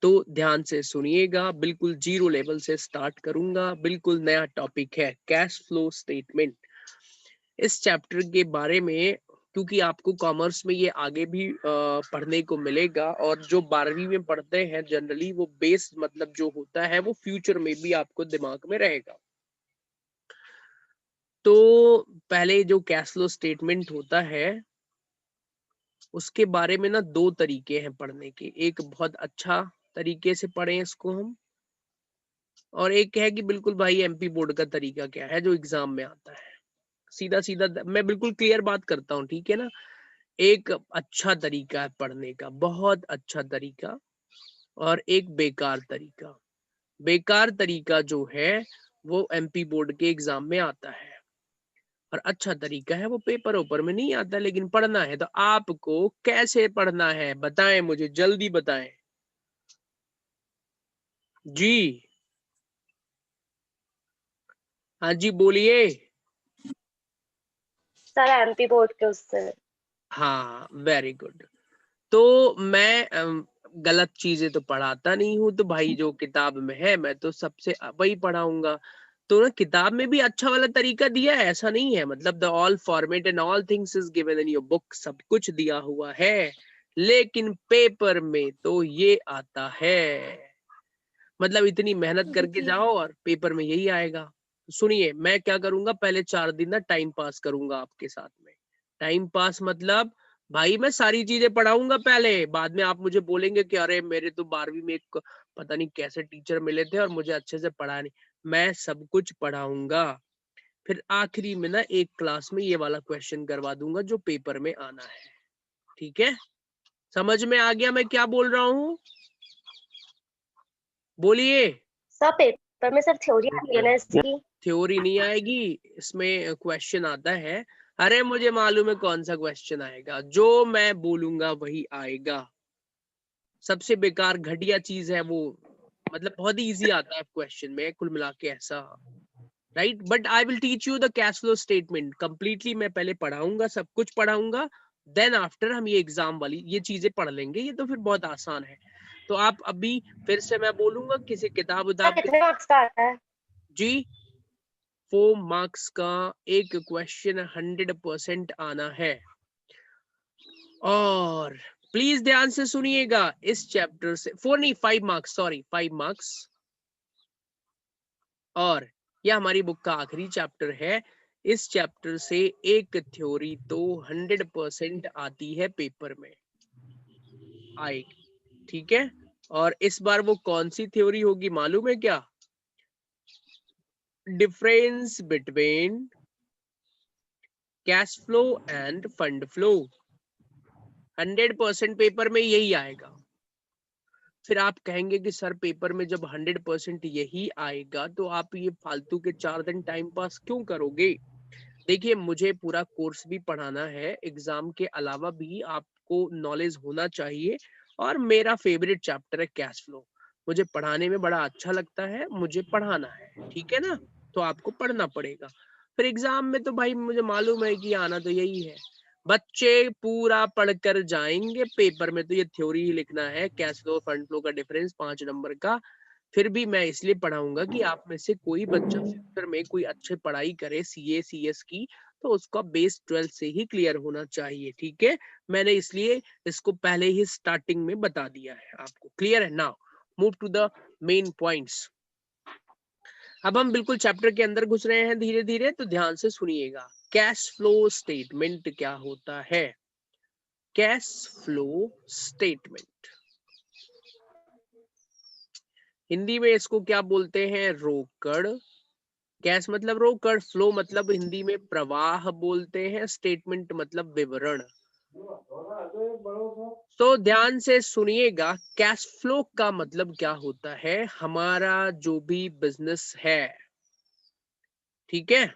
तो ध्यान से सुनिएगा, बिल्कुल जीरो लेवल से स्टार्ट करूंगा। बिल्कुल नया टॉपिक है कैश फ्लो स्टेटमेंट। इस चैप्टर के बारे में, क्योंकि आपको कॉमर्स में ये आगे भी पढ़ने को मिलेगा, और जो 12वीं में पढ़ते हैं जनरली वो बेस मतलब जो होता है वो फ्यूचर में भी आपको दिमाग में रहेगा। तो पहले जो कैश फ्लो स्टेटमेंट होता है उसके बारे में ना दो तरीके हैं पढ़ने के। एक बहुत अच्छा तरीके से पढ़ें इसको हम, और एक है कि बिल्कुल भाई एमपी बोर्ड का तरीका क्या है जो एग्जाम में आता है। सीधा सीधा मैं बिल्कुल क्लियर बात करता हूँ, ठीक है ना। एक अच्छा तरीका है पढ़ने का, बहुत अच्छा तरीका, और एक बेकार तरीका। बेकार तरीका जो है वो एमपी बोर्ड के एग्जाम में आता है, और अच्छा तरीका है वो पेपर ऊपर में नहीं आता। लेकिन पढ़ना है तो आपको कैसे पढ़ना है बताएं, मुझे जल्दी बताएं जी। हाँ जी बोलिए। सर एमपी बोर्ड के उससे। हाँ वेरी गुड। तो मैं गलत चीजें तो पढ़ाता नहीं हूँ, तो भाई जो किताब में है मैं तो सबसे वही पढ़ाऊंगा। तो ना किताब में भी अच्छा वाला तरीका दिया है, ऐसा नहीं है, मतलब the all format and all things is given in your book, सब कुछ दिया हुआ है। लेकिन पेपर में तो ये आता है, मतलब इतनी मेहनत करके जाओ और पेपर में यही आएगा। सुनिए मैं क्या करूंगा, पहले 4 दिन ना टाइम पास करूंगा आपके साथ में। टाइम पास मतलब भाई मैं सारी चीजें पढ़ाऊंगा पहले, बाद में आप मुझे बोलेंगे कि अरे मेरे तो 12वीं में एक पता नहीं कैसे टीचर मिले थे और मुझे अच्छे से पढ़ा नहीं। मैं सब कुछ पढ़ाऊंगा, फिर आखिरी में ना एक क्लास में ये वाला क्वेश्चन करवा दूंगा जो पेपर में आना है। ठीक है, समझ में आ गया मैं क्या बोल रहा हूँ? बोलिए। सर पेपर में सर थ्योरी आती है ना इसकी? थ्योरी नहीं आएगी, इसमें क्वेश्चन आता है। अरे मुझे मालूम है कौन सा क्वेश्चन आएगा, जो मैं बोलूंगा वही आएगा। सबसे बेकार घटिया चीज है वो, मतलब बहुत ही इजी आता है क्वेश्चन में कुल मिला के ऐसा। Right, but I will teach you the cash flow statement completely. मैं पहले पढ़ाऊंगा, सब कुछ पढ़ाऊंगा, देन आफ्टर हम ये एग्जाम वाली ये चीजें पढ़ लेंगे। ये तो फिर बहुत आसान है। तो आप अभी फिर से मैं बोलूंगा किसी किताब सर उताब के। कितने मार्क्स का आता है? जी, 4 मार्क्स का एक क्वेश्चन 100% आना है। और प्लीज ध्यान से सुनिएगा, इस चैप्टर से 4 नहीं 5 मार्क्स, सॉरी 5 मार्क्स। और यह हमारी बुक का आखिरी चैप्टर है। इस चैप्टर से एक थ्योरी तो 100% आती है, पेपर में आएगी। ठीक है, और इस बार वो कौन सी थ्योरी होगी मालूम है क्या? Difference between cash flow end fund flow. 100% paper में यही आएगा। फिर आप कहेंगे कि सर पेपर में जब 100% यही आएगा तो आप ये फालतू के 4 दिन टाइम पास क्यों करोगे? देखिए मुझे पूरा कोर्स भी पढ़ाना है, एग्जाम के अलावा भी आपको नॉलेज होना चाहिए। और मेरा फेवरेट चैप्टर है कैश फ्लो। मुझे पढ़ाने में बड़ा अच्छा लगता है, मुझे पढ़ाना है, ठीक है ना। तो आपको पढ़ना पड़ेगा। फिर एग्जाम में तो भाई मुझे मालूम है कि आना तो यही है। बच्चे पूरा पढ़कर जाएंगे, पेपर में तो ये थ्योरी ही लिखना है, कैश फ्लो फंड फ्लो का डिफरेंस 5 नंबर का। फिर भी मैं इसलिए पढ़ाऊंगा कि आप में से कोई बच्चा फ्यूचर में कोई अच्छे पढ़ाई करे सीए सीएस की, तो उसका बेस 12th से ही क्लियर होना चाहिए। ठीक है, मैंने इसलिए इसको पहले ही स्टार्टिंग में बता दिया है आपको। क्लियर है? Now move to the main points. अब हम बिल्कुल चैप्टर के अंदर घुस रहे हैं धीरे धीरे, तो ध्यान से सुनिएगा। कैश फ्लो स्टेटमेंट क्या होता है? कैश फ्लो स्टेटमेंट हिंदी में इसको क्या बोलते हैं? रोकड़। कैश मतलब रोकड़, फ्लो मतलब हिंदी में प्रवाह बोलते हैं, स्टेटमेंट मतलब विवरण। तो ध्यान से सुनिएगा, कैश फ्लो का मतलब क्या होता है? हमारा जो भी बिजनेस है, ठीक है,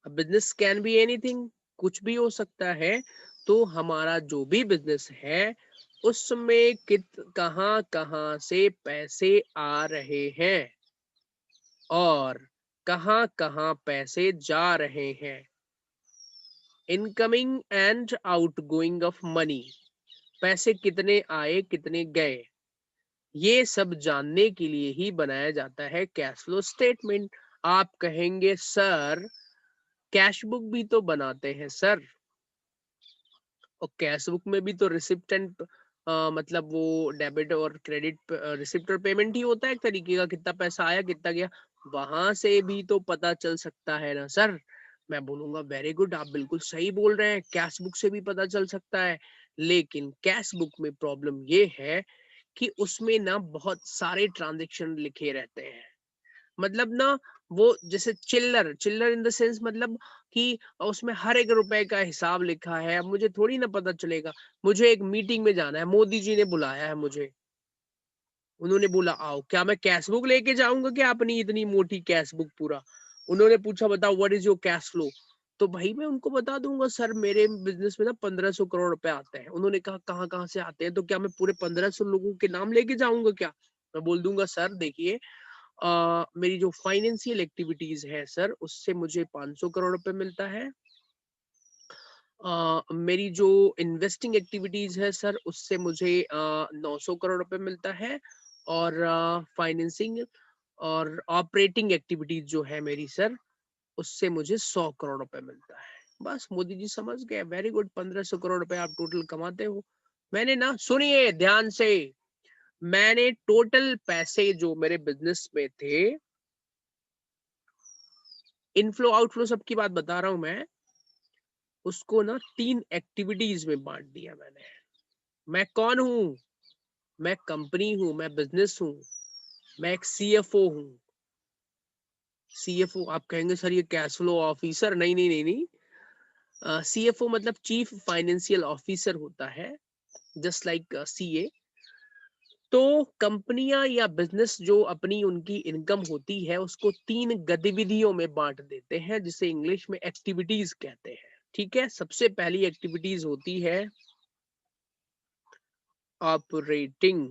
बिजनेस कैन बी एनीथिंग, कुछ भी हो सकता है। तो हमारा जो भी बिजनेस है उसमें कहां कहां से पैसे आ रहे हैं और कहां कहां पैसे जा रहे हैं। Incoming and outgoing of money, पैसे कितने आए कितने गए। ये सब जानने के लिए ही बनाया जाता है कैश फ्लो स्टेटमेंट। आप कहेंगे सर कैश बुक भी तो बनाते हैं सर, और कैश बुक में भी तो रिसिप्ट एंड मतलब वो डेबिट और क्रेडिट रिसिप्ट और पेमेंट ही होता है एक तरीके का, कितना पैसा आया कितना गया, वहां से भी तो पता चल सकता है ना सर। मैं बोलूंगा वेरी गुड, आप बिल्कुल सही बोल रहे हैं, कैश बुक से भी पता चल सकता है। लेकिन कैश बुक में प्रॉब्लम ये है कि उसमें ना बहुत सारे ट्रांजेक्शन लिखे रहते हैं। मतलब ना वो जैसे चिल्लर चिल्लर इन द सेंस, मतलब कि उसमें हर एक रुपए का हिसाब लिखा है। अब मुझे थोड़ी ना पता चलेगा, मुझे एक मीटिंग में जाना है, मोदी जी ने बुलाया है मुझे, उन्होंने बोला आओ, क्या मैं कैश बुक लेके जाऊंगा क्या अपनी इतनी मोटी कैश बुक पूरा? उन्होंने पूछा बताओ what is your cash flow, तो भाई मैं उनको बता दूंगा सर मेरे बिजनेस में ना 1500 करोड़ रुपए आते हैं। उन्होंने कहा कहाँ कहाँ से आते हैं, तो क्या मैं पूरे 1500 लोगों के नाम लेके जाऊंगा क्या? मैं बोल दूंगा सर देखिए, मेरी जो फाइनेंशियल एक्टिविटीज है सर उससे मुझे 500 करोड़ रुपए मिलता है। मेरी जो इन्वेस्टिंग एक्टिविटीज है सर उससे मुझे 900 करोड़ रुपए मिलता है। और फाइनेंसिंग और ऑपरेटिंग एक्टिविटीज जो है मेरी सर उससे मुझे 100 करोड़ रुपए मिलता है। बस मोदी जी समझ गए, वेरी गुड, 1500 करोड़ रुपए आप टोटल कमाते हो। मैंने ना, सुनिए ध्यान से, मैंने टोटल पैसे जो मेरे बिजनेस में थे, इनफ्लो आउटफ्लो सबकी बात बता रहा हूं मैं, उसको ना 3 एक्टिविटीज में बांट दिया मैंने। मैं कौन हूं? मैं कंपनी हूं, मैं बिजनेस हूं, मैं एक सीएफओ हूं। सीएफओ आप कहेंगे सर ये कैश फ्लो ऑफिसर, नहीं नहीं नहीं नहीं, सीएफओ मतलब चीफ फाइनेंशियल ऑफिसर होता है, जस्ट लाइक सीए। तो कंपनियां या बिजनेस जो अपनी उनकी इनकम होती है उसको 3 गतिविधियों में बांट देते हैं, जिसे इंग्लिश में एक्टिविटीज कहते हैं। ठीक है, सबसे पहली एक्टिविटीज होती है ऑपरेटिंग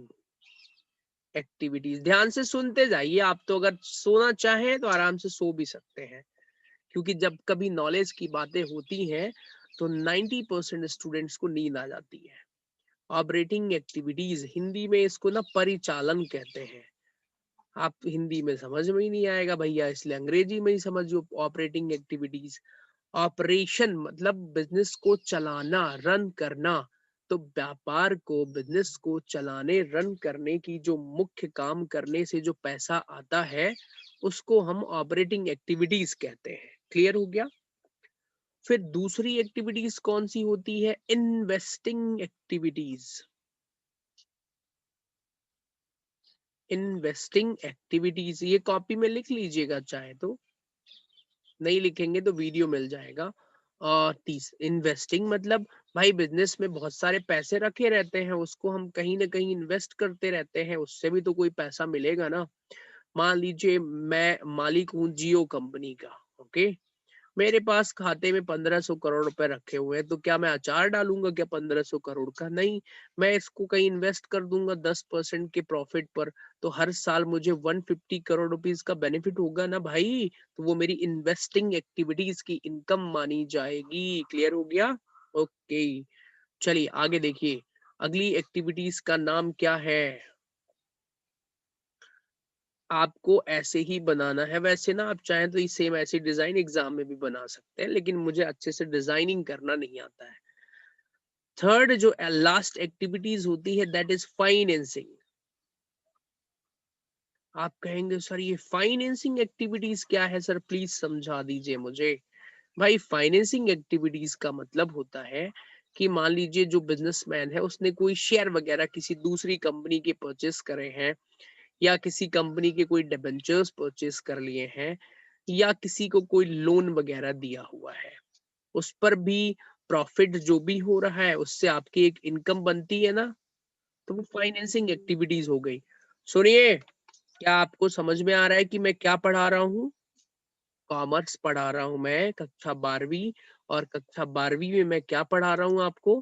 एक्टिविटीज। ध्यान से सुनते जाइए, आप तो अगर सोना चाहें तो आराम से सो भी सकते हैं, क्योंकि जब कभी नॉलेज की बातें होती हैं तो 90% स्टूडेंट्स को नींद आ जाती है। ऑपरेटिंग एक्टिविटीज हिंदी में इसको ना परिचालन कहते हैं। आप हिंदी में समझ में ही नहीं आएगा भैया, इसलिए अंग्रेजी में ही समझो। ऑपरेटिंग एक्टिविटीज, ऑपरेशन मतलब बिजनेस को चलाना, रन करना। तो व्यापार को, बिजनेस को चलाने, रन करने की जो मुख्य काम करने से जो पैसा आता है उसको हम ऑपरेटिंग एक्टिविटीज कहते हैं। क्लियर हो गया? फिर दूसरी एक्टिविटीज कौन सी होती है? Investing activities. इन्वेस्टिंग एक्टिविटीज ये कॉपी में लिख लीजिएगा चाहे तो, नहीं लिखेंगे तो वीडियो मिल जाएगा। और तीस इन्वेस्टिंग मतलब भाई बिजनेस में बहुत सारे पैसे रखे रहते हैं, उसको हम कहीं ना कहीं इन्वेस्ट करते रहते हैं, उससे भी तो कोई पैसा मिलेगा ना। मान लीजिए मैं मालिक हूँ जियो कंपनी का, ओके, मेरे पास खाते में 1500 करोड़ रुपए रखे हुए हैं, तो क्या मैं अचार डालूंगा क्या 1500 करोड़ का? नहीं, मैं इसको कहीं इन्वेस्ट कर दूंगा 10% के प्रॉफिट पर, तो हर साल मुझे 150 करोड़ रुपीस का बेनिफिट होगा ना भाई। तो वो मेरी इन्वेस्टिंग एक्टिविटीज की इनकम मानी जाएगी। क्लियर हो गया? ओके, चलिए आगे देखिए, अगली एक्टिविटीज का नाम क्या है? आपको ऐसे ही बनाना है। वैसे ना आप चाहें तो सेम ऐसी डिजाइन एग्जाम में भी बना सकते हैं, लेकिन मुझे अच्छे से डिजाइनिंग करना नहीं आता है। थर्ड जो लास्ट एक्टिविटीज होती है दैट इज फाइनेंसिंग। आप कहेंगे सर ये फाइनेंसिंग एक्टिविटीज क्या है सर, प्लीज समझा दीजिए मुझे। भाई फाइनेंसिंग एक्टिविटीज का मतलब होता है कि मान लीजिए जो बिजनेसमैन है उसने कोई शेयर वगैरह किसी दूसरी कंपनी के परचेस करे हैं, या किसी कंपनी के कोई डिबेंचर्स परचेस कर लिए हैं, या किसी को कोई लोन वगैरह दिया हुआ है, उस पर भी प्रॉफिट जो भी हो रहा है उससे आपकी एक इनकम बनती है ना, तो वो फाइनेंसिंग एक्टिविटीज हो गई। सुनिए, क्या आपको समझ में आ रहा है कि मैं क्या पढ़ा रहा हूँ? कॉमर्स पढ़ा रहा हूँ मैं, कक्षा 12वीं। और कक्षा 12वीं में मैं क्या पढ़ा रहा हूँ आपको?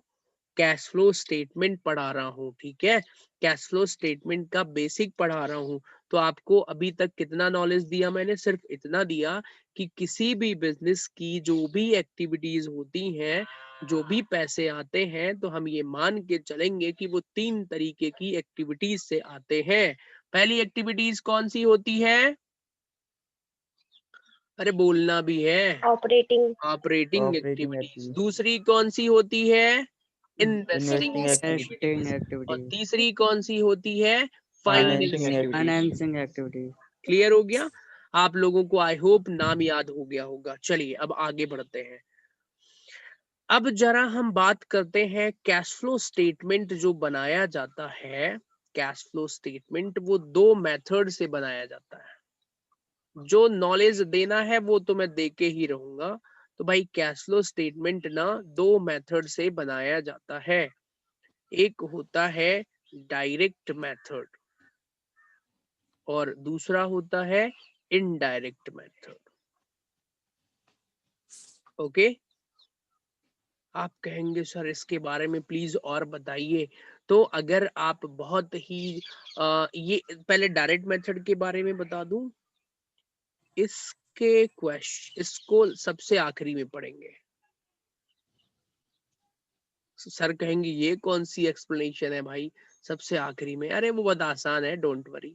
कैश फ्लो स्टेटमेंट पढ़ा रहा हूँ। ठीक है, कैश फ्लो स्टेटमेंट का बेसिक पढ़ा रहा हूँ। तो आपको अभी तक कितना नॉलेज दिया मैंने? सिर्फ इतना दिया कि किसी भी बिजनेस की जो भी एक्टिविटीज होती हैं जो भी पैसे आते हैं तो हम ये मान के चलेंगे कि वो 3 तरीके की एक्टिविटीज से आते हैं। पहली एक्टिविटीज कौन सी होती है? अरे बोलना भी है। Operating operating operating activities. Activity, दूसरी कौन सी होती है? Investing investing activity, activities. Activity, और एक्टिविटी, तीसरी कौन सी होती है? Financing financing activities. Financing activity. Clear हो गया आप लोगों को? आई होप नाम याद हो गया होगा। चलिए अब आगे बढ़ते हैं। अब जरा हम बात करते हैं कैश फ्लो स्टेटमेंट जो बनाया जाता है। कैश फ्लो स्टेटमेंट वो 2 मेथड से बनाया जाता है। जो नॉलेज देना है वो तो मैं दे के ही रहूंगा। तो भाई कैश फ्लो स्टेटमेंट ना 2 मेथड से बनाया जाता है। एक होता है डायरेक्ट मेथड और दूसरा होता है इनडायरेक्ट मेथड। ओके, आप कहेंगे सर इसके बारे में प्लीज और बताइए। तो अगर आप बहुत ही ये पहले डायरेक्ट मेथड के बारे में बता दूं, इसके क्वेश्चन इसको सबसे आखिरी में पढ़ेंगे। सर कहेंगे ये कौन सी एक्सप्लेनेशन है भाई, सबसे आखिरी में? अरे वो बहुत आसान है, डोंट वरी।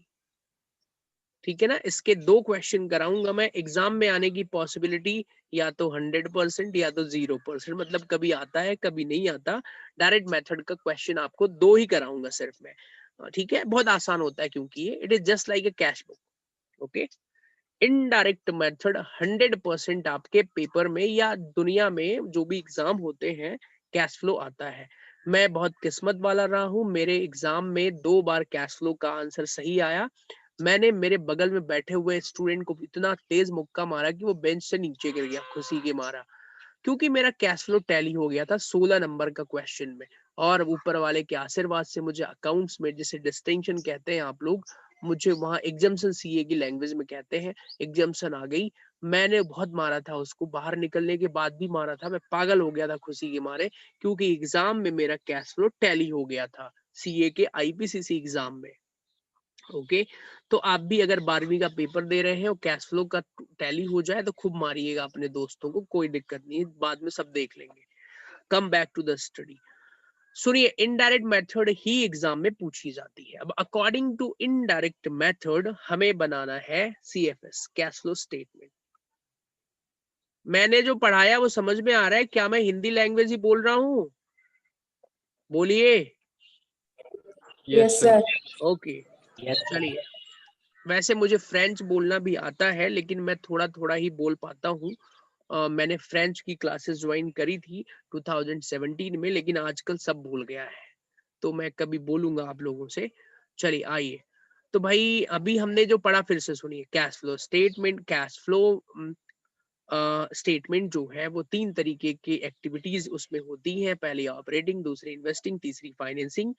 ठीक है ना, इसके 2 क्वेश्चन कराऊंगा मैं। एग्जाम में आने की पॉसिबिलिटी या तो 100% या तो 0%, मतलब कभी आता है कभी नहीं आता। डायरेक्ट मेथड का क्वेश्चन आपको 2 ही कराऊंगा सिर्फ मैं। ठीक है, बहुत आसान होता है क्योंकि ये it is just like a cash book. Okay, indirect method 100% आपके पेपर में या दुनिया में जो भी एग्जाम होते हैं कैश फ्लो आता है। मैं बहुत किस्मत वाला रहा हूँ, मेरे एग्जाम में 2 बार कैश फ्लो का आंसर सही आया। मैंने मेरे बगल में बैठे हुए स्टूडेंट को इतना तेज मुक्का मारा कि वो बेंच से नीचे गिर गया खुशी के मारा, क्योंकि मेरा कैश फ्लो टैली हो गया था 16 नंबर का क्वेश्चन में। और ऊपर वाले के आशीर्वाद से मुझे अकाउंट्स में, जिसे डिस्टिंक्शन कहते हैं आप लोग, मुझे वहां एग्जाम्शन सीए की लैंग्वेज में कहते हैं, एग्जाम्शन आ गई। मैंने बहुत मारा था उसको, बाहर निकलने के बाद भी मारा था, मैं पागल हो गया था खुशी के मारे, क्योंकि एग्जाम में मेरा कैश फ्लो टैली हो गया था सीए के आईपीसीसी एग्जाम में। ओके, तो आप भी अगर 12वीं का पेपर दे रहे हैं और कैश फ्लो का टैली हो जाए तो खूब मारिएगा अपने दोस्तों को, कोई दिक्कत नहीं है, बाद में सब देख लेंगे। Come back to the study. सुनिए, इनडायरेक्ट मेथड ही एग्जाम में पूछी जाती है। अब अकॉर्डिंग टू इनडायरेक्ट मेथड हमें बनाना है सीएफएस, कैश फ्लो स्टेटमेंट। मैंने जो पढ़ाया वो समझ में आ रहा है क्या? मैं हिंदी लैंग्वेज ही बोल रहा हूँ? बोलिए। Yes sir. ओके, चलिए। वैसे मुझे फ्रेंच बोलना भी आता है, लेकिन मैं थोड़ा थोड़ा ही बोल पाता हूँ। मैंने फ्रेंच की क्लासेस ज्वाइन करी थी 2017 में, लेकिन आजकल सब भूल गया है, तो मैं कभी बोलूंगा आप लोगों से। चलिए आइए। तो भाई अभी हमने जो पढ़ा फिर से सुनिए। Cash flow statement, cash flow statement जो है वो 3 तरीके की एक्टिविटीज उसमें होती हैं। पहली ऑपरेटिंग, दूसरी इन्वेस्टिंग, तीसरी financing.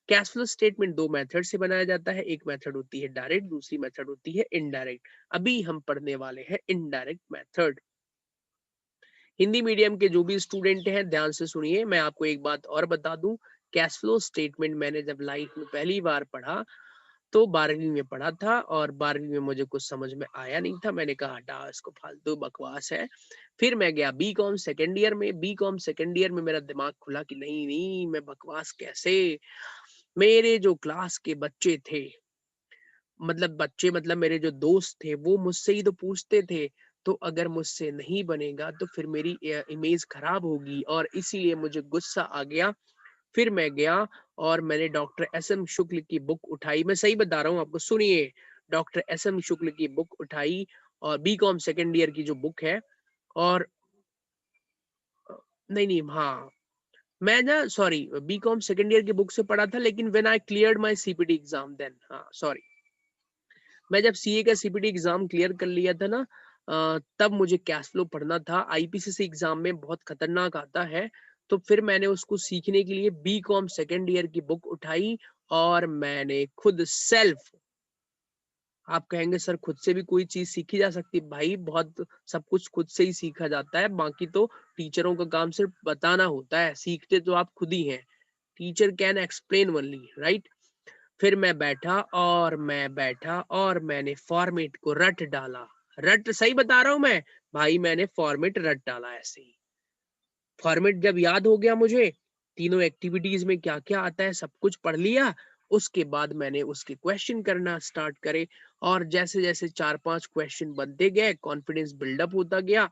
Cash flow statement 2 method से बनाया जाता है। एक मेथड होती है डायरेक्ट, दूसरी मेथड होती है इनडायरेक्ट। अभी हम पढ़ने वाले हैं इनडायरेक्ट मेथड। हिंदी मीडियम के जो भी स्टूडेंट हैं ध्यान से सुनिए, मैं आपको एक बात और बता दूं। कैश फ्लो स्टेटमेंट मैंने जब लाइफ में पहली बार पढ़ा तो 12वीं में पढ़ा था, और 12वीं में मुझे कुछ समझ में आया नहीं था। मैंने कहा हटा इसको, फालतू बकवास है। फिर मैं गया बीकॉम सेकेंड ईयर में। बीकॉम सेकेंड ईयर में मेरा दिमाग खुला कि नहीं नहीं, मैं बकवास कैसे। मेरे जो क्लास के बच्चे थे, मतलब बच्चे मतलब मेरे जो दोस्त थे, वो मुझसे ही तो पूछते थे। तो अगर मुझसे नहीं बनेगा तो फिर मेरी इमेज खराब होगी, और इसीलिए मुझे गुस्सा आ गया। फिर मैं गया और मैंने डॉक्टर एस एम शुक्ल की बुक उठाई। मैं सही बता रहा हूँ आपको, सुनिए। डॉक्टर एस एम शुक्ल की बुक उठाई, और बीकॉम सेकेंड ईयर की जो बुक है। और नहीं नहीं, हाँ, मैं ना सॉरी, बीकॉम सेकेंड ईयर की बुक से पढ़ा था, लेकिन when I cleared my CPT exam then, हाँ सॉरी, मैं जब सीए का सीपीटी एग्जाम क्लियर कर लिया था ना, तब मुझे कैश फ्लो पढ़ना था। आईपीसीसी एग्जाम में बहुत खतरनाक आता है। तो फिर मैंने उसको सीखने के लिए बीकॉम सेकेंड ईयर की बुक उठाई, और मैंने खुद सेल्फ, आप कहेंगे सर खुद से भी कोई चीज सीखी जा सकती है? भाई बहुत सब कुछ खुद से ही सीखा जाता है, बाकी तो टीचरों का काम सिर्फ बताना होता है, सीखते तो आप खुद ही हैं। Teacher can explain only, right? फिर मैं बैठा और मैंने फॉर्मेट को रट डाला। रट, सही बता रहा हूं मैं भाई, मैंने फॉर्मेट रट डाला ऐसे ही। फॉर्मेट जब याद हो गया मुझे, तीनों एक्टिविटीज में क्या क्या आता है सब कुछ पढ़ लिया, उसके बाद मैंने उसके क्वेश्चन करना स्टार्ट करे, और जैसे जैसे 4-5 क्वेश्चन बनते गए, कॉन्फिडेंस बिल्डअप होता गया,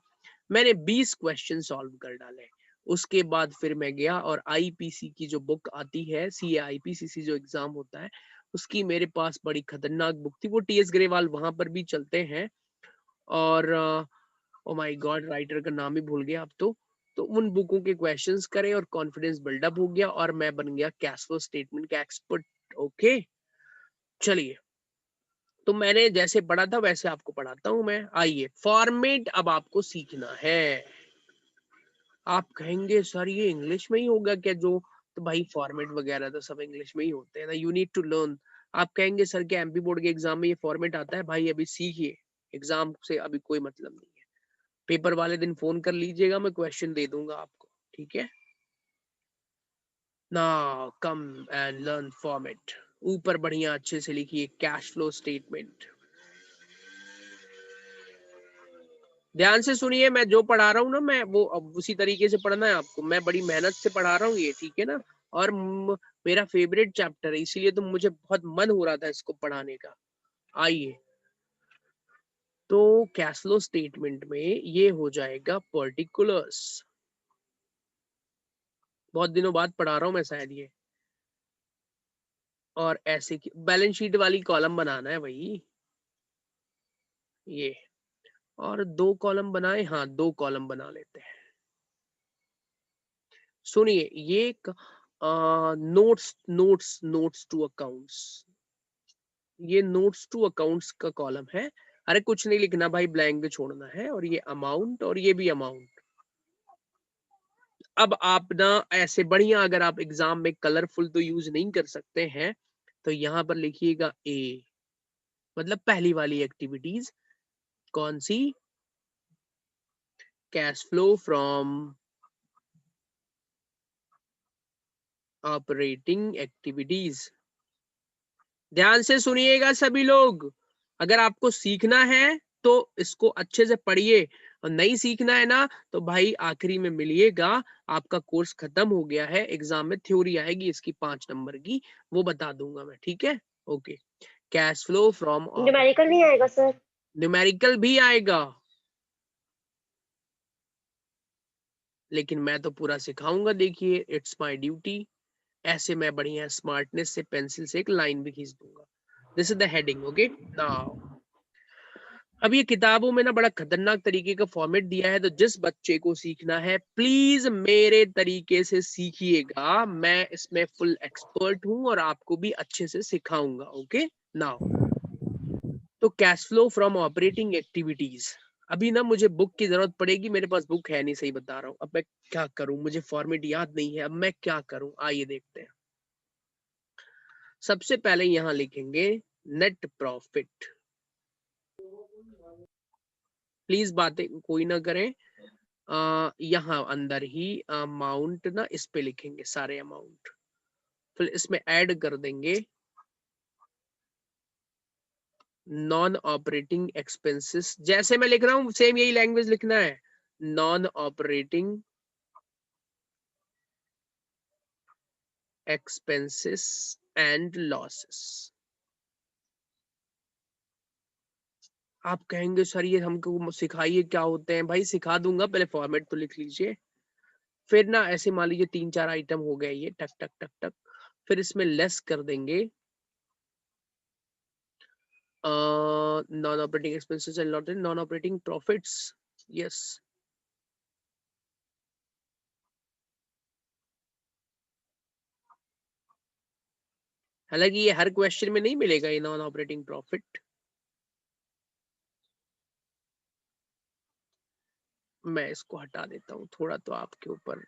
मैंने 20 क्वेश्चन सॉल्व कर डाले। उसके बाद फिर मैं गया और आईपीसी की जो बुक आती है, सीए आईपीसीसी जो एग्जाम होता है, उसकी मेरे पास बड़ी खतरनाक बुक थी, वो टीएस ग्रेवाल वहां पर भी चलते हैं, और ओ माय गॉड राइटर का नाम ही भूल गया अब तो उन बुकों के क्वेश्चंस करे और कॉन्फिडेंस बिल्डअप हो गया और मैं बन गया कैश फ्लो स्टेटमेंट का एक्सपर्ट। ओके, चलिए, तो मैंने जैसे पढ़ा था वैसे आपको पढ़ाता हूं मैं। आइए, फॉर्मेट अब आपको सीखना है। आप कहेंगे सर ये इंग्लिश में ही होगा क्या जो, तो भाई फॉर्मेट वगैरह तो सब इंग्लिश में ही होते हैं ना, यू नीड टू लर्न। आप कहेंगे सर क्या एमपी बोर्ड के एग्जाम में ये फॉर्मेट आता है? भाई अभी सीखिए, एग्जाम से अभी कोई मतलब नहीं है। पेपर वाले दिन फोन कर लीजिएगा, मैं क्वेश्चन दे दूंगा आपको, ठीक है ना। कम एंड लर्न फॉर्मेट, ऊपर बढ़िया अच्छे से लिखिए कैश फ्लो स्टेटमेंट। ध्यान से सुनिए, मैं जो पढ़ा रहा हूँ ना, मैं वो अब उसी तरीके से पढ़ना है आपको, मैं बड़ी मेहनत से पढ़ा रहा हूँ ये, ठीक है ना। और मेरा फेवरेट चैप्टर है, इसीलिए तो मुझे बहुत मन हो रहा था इसको पढ़ाने का। आइए, तो कैश फ्लो स्टेटमेंट में ये हो जाएगा पर्टिकुलर्स। बहुत दिनों बाद पढ़ा रहा हूँ मैं शायद ये, और ऐसे की बैलेंस शीट वाली कॉलम बनाना है भाई ये, और 2 कॉलम बनाए, हाँ 2 कॉलम बना लेते हैं। सुनिए, ये एक notes notes notes to accounts, ये नोट्स टू अकाउंट्स का कॉलम है। अरे कुछ नहीं लिखना भाई, ब्लैंक भी छोड़ना है, और ये अमाउंट और ये भी अमाउंट। अब आप ना ऐसे बढ़िया, अगर आप एग्जाम में कलरफुल तो यूज नहीं कर सकते हैं, तो यहां पर लिखिएगा ए, मतलब पहली वाली एक्टिविटीज कौन सी, cash flow from operating activities. ध्यान से सुनिएगा सभी लोग, अगर आपको सीखना है तो इसको अच्छे से पढ़िए, और नहीं सीखना है ना तो भाई आखिरी में मिलिएगा, आपका कोर्स खत्म हो गया है, एग्जाम में थ्योरी आएगी इसकी 5 नंबर की, वो बता दूंगा मैं, ठीक है। Okay, cash flow from, numerical नहीं आएगा सर? न्यूमेरिकल भी आएगा, लेकिन मैं तो पूरा सिखाऊंगा, देखिए इट्स माय ड्यूटी। ऐसे मैं बढ़िया स्मार्टनेस से पेंसिल से एक लाइन भी खींच दूंगा। This is the heading, okay now. अब ये किताबों में ना बड़ा खतरनाक तरीके का फॉर्मेट दिया है, तो जिस बच्चे को सीखना है प्लीज मेरे तरीके से सीखिएगा, मैं इसमें फुल एक्सपर्ट हूं और आपको भी अच्छे से सिखाऊंगा। ओके नाउ, तो cash flow from operating activities. अभी ना मुझे बुक की जरूरत पड़ेगी, मेरे पास बुक है नहीं, सही बता रहा हूँ। अब मैं क्या करूं, मुझे फॉर्मेट याद नहीं है, अब मैं क्या करूं, आइए देखते हैं। सबसे पहले यहां लिखेंगे नेट प्रॉफिट। प्लीज बातें कोई ना करें, यहाँ अंदर ही अमाउंट ना इस पे लिखेंगे सारे अमाउंट, फिर इसमें ऐड कर देंगे नॉन ऑपरेटिंग एक्सपेंसेस। जैसे मैं लिख रहा हूँ सेम यही लैंग्वेज लिखना है, non operating expenses and losses. आप कहेंगे सर ये हमको सिखाइए क्या होते हैं, भाई सिखा दूंगा, पहले फॉर्मेट तो लिख लीजिए। फिर ना ऐसे मान लीजिए 3-4 आइटम हो गए ये, टक टक टक टक, फिर इसमें लेस कर देंगे non-operating expenses and not non-operating profits. Yes. हालांकि ये हर क्वेश्चन में नहीं मिलेगा ये नॉन ऑपरेटिंग प्रॉफिट, मैं इसको हटा देता हूँ, थोड़ा तो आपके ऊपर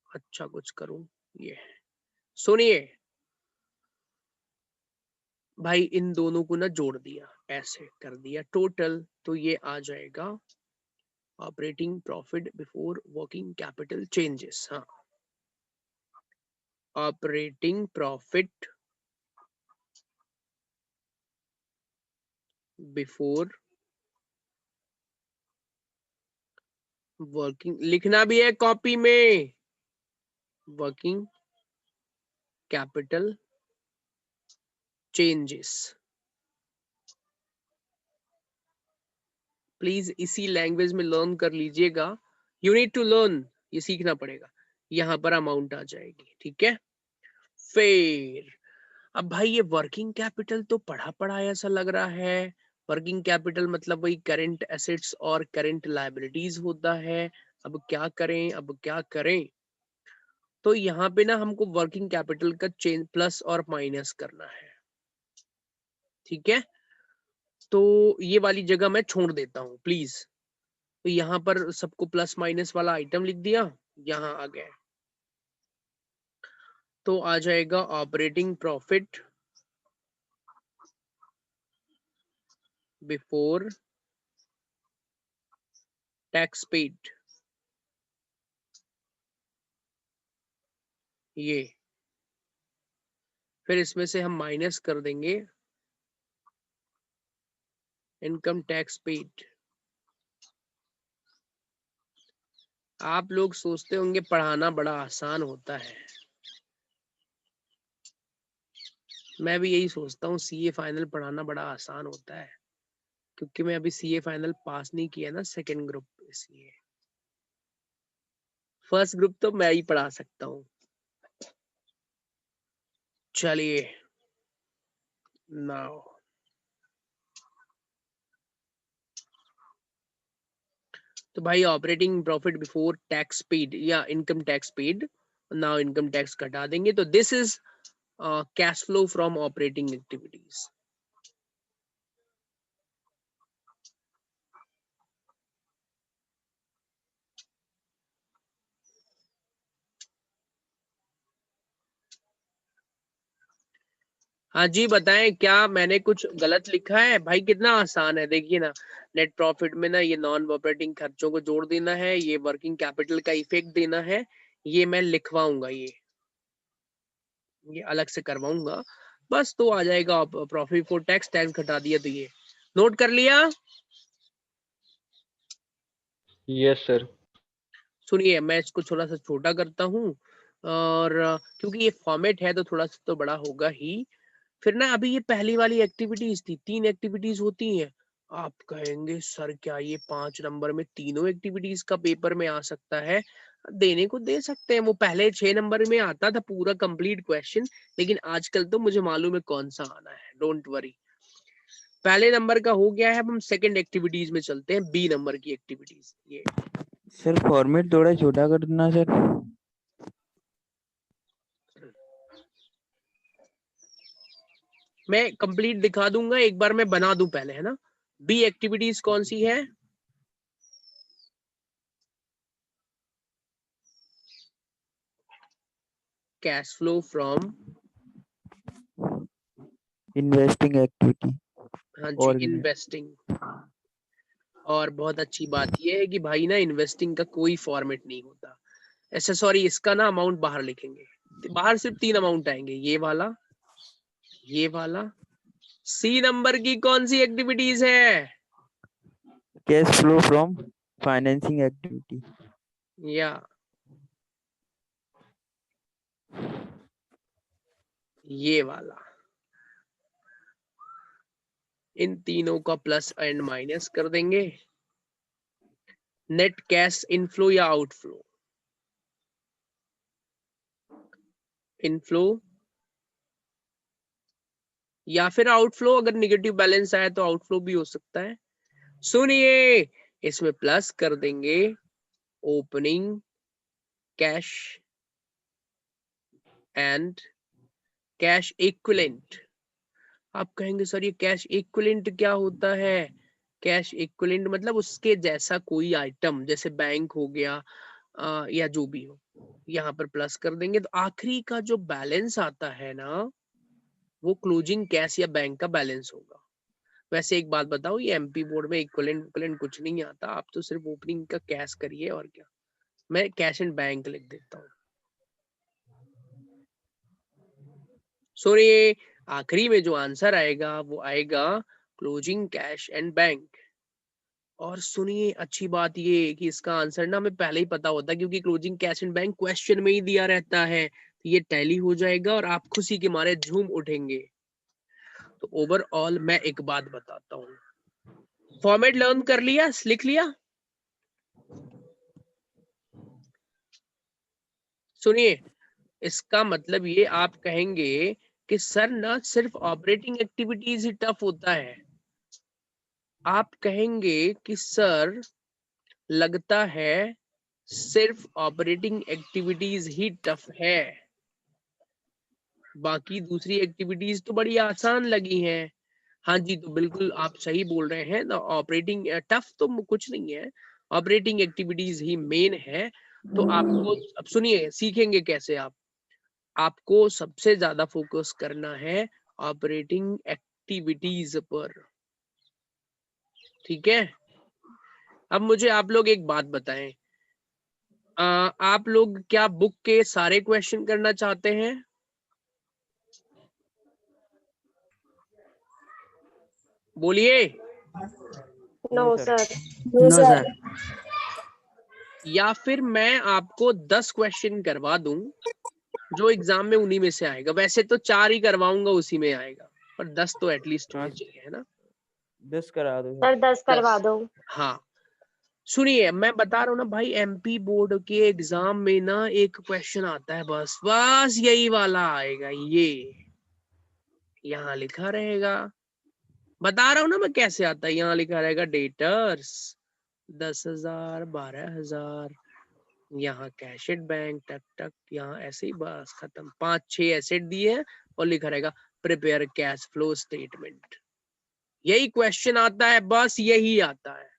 अच्छा कुछ करूं। ये सुनिए भाई, इन दोनों को ना जोड़ दिया, ऐसे कर दिया टोटल, तो ये आ जाएगा operating profit before working capital changes. हाँ, ऑपरेटिंग प्रॉफिट बिफोर वर्किंग लिखना भी है कॉपी में, वर्किंग कैपिटल चेंजेस। प्लीज इसी लैंग्वेज में लर्न कर लीजिएगा, यू नीड टू लर्न, ये सीखना पड़ेगा। यहाँ पर अमाउंट आ जाएगी, ठीक है। फिर अब भाई ये वर्किंग कैपिटल तो पढ़ा पढ़ा ऐसा लग रहा है। वर्किंग कैपिटल मतलब वही करंट एसेट्स और करंट लायबिलिटीज होता है। अब क्या करें, अब क्या करें? तो यहाँ पे ना हमको वर्किंग कैपिटल का चेंज प्लस और माइनस करना है, ठीक है। तो ये वाली जगह मैं छोड़ देता हूँ प्लीज। तो यहाँ पर सबको प्लस माइनस वाला आइटम लिख दिया, यहाँ आ गए। तो आ जाएगा operating profit before tax paid, ये। फिर इसमें से हम माइनस कर देंगे इनकम टैक्स पेड। आप लोग सोचते होंगे पढ़ाना बड़ा आसान होता है, मैं भी यही सोचता हूँ सीए फाइनल पढ़ाना बड़ा आसान होता है, क्योंकि मैं अभी सीए फाइनल पास नहीं किया ना सेकंड ग्रुप, इसलिए। फर्स्ट ग्रुप तो मैं ही पढ़ा सकता हूँ। चलिए नाउ तो भाई operating profit before tax paid या income tax paid, now income tax घटा देंगे, तो this is cash flow from operating activities. हाँ जी बताएं, क्या मैंने कुछ गलत लिखा है? भाई कितना आसान है, देखिए ना। नेट प्रॉफिट में ना ये नॉन ऑपरेटिंग खर्चों को जोड़ देना है, ये वर्किंग कैपिटल का इफेक्ट देना है, ये मैं लिखवाऊंगा, ये अलग से करवाऊंगा बस। तो आ जाएगा प्रॉफिट बिफोर टैक्स, टैक्स घटा दिया, तो ये नोट कर लिया। Yes sir. सुनिए मैं इसको थोड़ा सा छोटा करता हूँ, और क्योंकि ये फॉर्मेट है तो थोड़ा सा तो बड़ा होगा ही। फिर ना अभी ये पहली वाली एक्टिविटीज थी, 3 एक्टिविटीज होती हैं। आप कहेंगे सर क्या ये 5 नंबर में तीनों एक्टिविटीज का पेपर में आ सकता है? देने को दे सकते हैं, वो पहले 6 नंबर में आता था पूरा कंप्लीट क्वेश्चन, लेकिन आजकल तो मुझे मालूम है कौन सा आना है, डोंट वरी। पहले नंबर का हो गया है, अब हम सेकंड एक्टिविटीज में चलते हैं, बी नंबर की एक्टिविटीज। ये सर फॉर्मेट थोड़ा छोटा कर देना सर। मैं कंप्लीट दिखा दूंगा, एक बार मैं बना दूं पहले, है ना। बी एक्टिविटीज कौन सी है? Cash flow from investing activity. हाँ जी और इन्वेस्टिंग। और बहुत अच्छी बात यह है कि भाई ना इन्वेस्टिंग का कोई फॉर्मेट नहीं होता ऐसा। सॉरी, इसका ना अमाउंट बाहर लिखेंगे, बाहर सिर्फ 3 अमाउंट आएंगे, ये वाला, ये वाला। सी नंबर की कौन सी एक्टिविटीज है? Cash flow from financing activity. या ये वाला। इन तीनों का प्लस एंड माइनस कर देंगे। नेट कैश इनफ्लो या आउटफ्लो? इनफ्लो या फिर आउटफ्लो, अगर निगेटिव बैलेंस आए तो आउटफ्लो भी हो सकता है। सुनिए, इसमें प्लस कर देंगे opening cash and cash equivalent. आप कहेंगे सर ये कैश इक्विवेलेंट क्या होता है? कैश इक्विवेलेंट मतलब उसके जैसा कोई आइटम, जैसे बैंक हो गया या जो भी हो। यहाँ पर प्लस कर देंगे तो आखिरी का जो बैलेंस आता है ना, वो क्लोजिंग कैश या बैंक का बैलेंस होगा। वैसे एक बात बताओ, ये एमपी बोर्ड में इक्विवेलेंट इक्विवेलेंट कुछ नहीं आता, आप तो सिर्फ ओपनिंग का कैश करिए और क्या। मैं कैश एंड बैंक लिख देता हूँ। सुनिए, आखिरी में जो आंसर आएगा वो आएगा क्लोजिंग कैश एंड बैंक। और सुनिए अच्छी बात ये कि इसका आंसर ना हमें पहले ही पता होता है, क्योंकि closing cash and bank question में ही दिया रहता है। तो ये टैली हो जाएगा और आप खुशी के मारे झूम उठेंगे। तो ओवरऑल मैं एक बात बताता हूँ, फॉर्मेट लर्न कर लिया, लिख लिया? सुनिए, इसका मतलब ये आप कहेंगे कि सर ना सिर्फ ऑपरेटिंग एक्टिविटीज ही टफ होता है। आप कहेंगे कि सर लगता है सिर्फ ऑपरेटिंग एक्टिविटीज ही टफ है, बाकी दूसरी एक्टिविटीज तो बड़ी आसान लगी हैं। हाँ जी, तो बिल्कुल आप सही बोल रहे हैं ना, ऑपरेटिंग टफ तो कुछ नहीं है, ऑपरेटिंग एक्टिविटीज ही मेन है। तो आपको अब सुनिए, सीखेंगे कैसे आप, आपको सबसे ज्यादा फोकस करना है ऑपरेटिंग एक्टिविटीज पर, ठीक है? अब मुझे आप लोग एक बात बताएं, आप लोग क्या बुक के सारे क्वेश्चन करना चाहते हैं? बोलिए। No sir. No sir. या फिर मैं आपको 10 क्वेश्चन करवा दूं, जो एग्जाम में उन्हीं में से आएगा। वैसे तो 4 ही करवाऊंगा, उसी में आएगा, पर 10 तो एटलीस्ट होने चाहिए, है ना? 10 करा दो सर 10 करवा 10। दो। हाँ सुनिए, मैं बता रहा हूँ ना भाई, एमपी बोर्ड के एग्जाम में ना एक क्वेश्चन आता है, बस बस यही वाला आएगा, ये यहाँ लिखा रहेगा। बता रहा हूँ ना मैं कैसे आता है, यहाँ लिखा रहेगा डेटर्स 10,000 12,000, यहाँ कैशेट बैंक टक टक, यहाँ ऐसे ही बस खत्म। 5-6 एसेट दिए हैं और लिखा रहेगा प्रिपेयर कैश फ्लो स्टेटमेंट। यही क्वेश्चन आता है, बस यही आता है।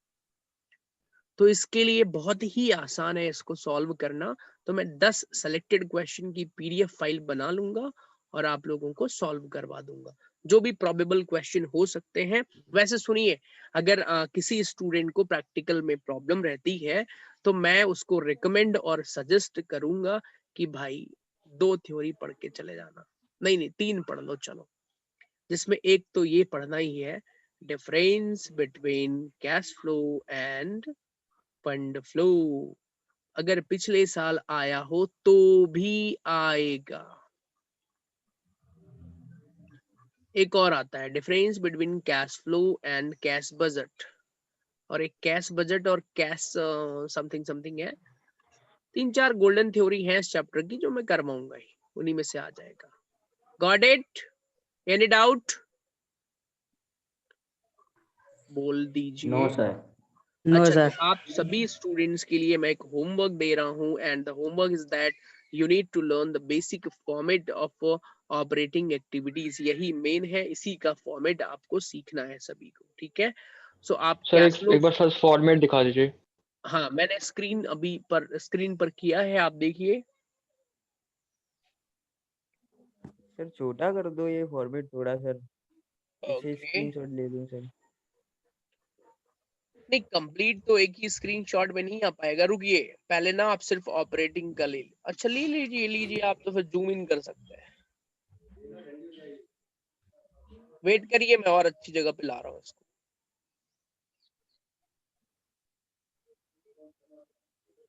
तो इसके लिए बहुत ही आसान है इसको सॉल्व करना। तो मैं 10 सेलेक्टेड क्वेश्चन की पीडीएफ फाइल बना लूंगा और आप लोगों को सॉल्व करवा दूंगा, जो भी प्रोबेबल क्वेश्चन हो सकते हैं। वैसे सुनिए, अगर किसी स्टूडेंट को प्रैक्टिकल में प्रॉब्लम रहती है तो मैं उसको रिकमेंड और सजेस्ट करूंगा कि भाई 2 थ्योरी पढ़ के चले जाना, नहीं 3 पढ़ लो चलो, जिसमें एक तो ये पढ़ना ही है, difference between cash flow end fund flow. अगर पिछले साल आया हो तो भी आएगा। एक और आता है, difference between cash flow and cash budget, और एक कैश बजट और कैश समथिंग समथिंग है। 3-4 गोल्डन थ्योरी है इस चैप्टर की, जो मैं करवाऊंगा ही, उन्हीं में से आ जाएगा। Got it? Any doubt? बोल दीजिए। No sir. अच्छा, तो आप सभी स्टूडेंट्स के लिए मैं एक होमवर्क दे रहा हूँ, and the homework is that you need to learn the basic format of operating activities. यही मेन है, इसी का फॉर्मेट आपको सीखना है सभी को, ठीक है? सो आप सर कैश फ्लो, एक बार सर फॉर्मेट दिखा दीजिए। हाँ मैंने स्क्रीन पर किया है, आप देखिए। सर छोटा कर दो ये फॉर्मेट थोड़ा सर, इसे ओके, स्क्रीनशॉट ले लूं सर। नहीं कंप्लीट तो एक ही स्क्रीनशॉट में नहीं आ पाएगा, रुकिए पहले ना आप सिर्फ ऑपरेटिंग का ले लीजिए। अच्छा ले लीजिए आप, तो फिर जूम इन कर सकते हैं। वेट करिए, मैं और अच्छी जगह पे ला रहा हूँ इसको।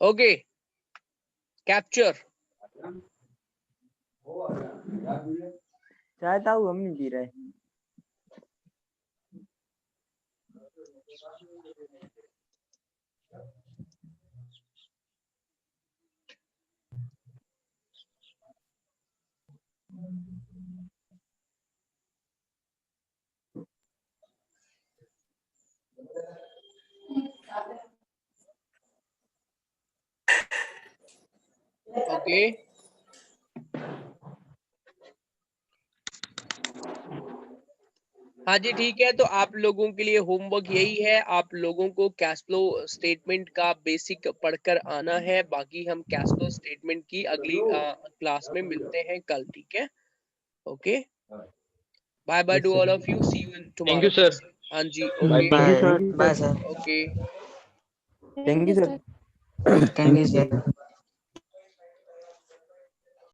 Okay, capture. चाहता हूँ हम नहीं पी रहे। ओके, हाँ जी ठीक है। तो आप लोगों के लिए होमवर्क यही है, आप लोगों को कैश फ्लो स्टेटमेंट का बेसिक पढ़कर आना है। बाकी हम कैश फ्लो स्टेटमेंट की अगली क्लास में मिलते हैं कल, ठीक है? Okay, bye bye to all of you, see you in thank tomorrow. You sir. हाँ जी, bye okay bye sir. Okay. Thank you sir. Thank you sir.